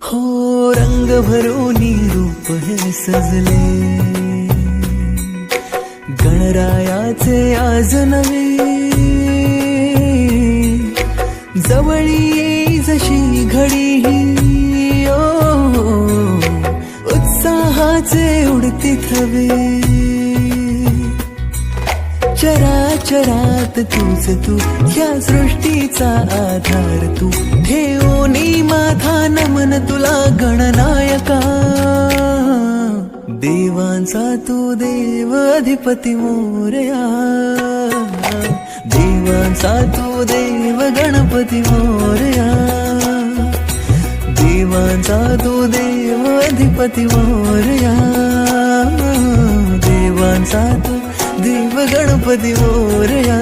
हो रंग भरूनी रूप हे सजले, गणरायाचे आज नवे, जवळी येई जशी घडी ही, उत्साहाचे उडती थवे, चराचरात तूच तू, या सृष्टीचा आधार तू, ठेवोनी माझा नमन तुला गणनायका, देवांचा तू देव अधिपती मोरया, देवांचा तू देव गणपती मोरया, देवांचा तू देव अधिपती मोरया, देवांचा तू देव गणपती मोरया.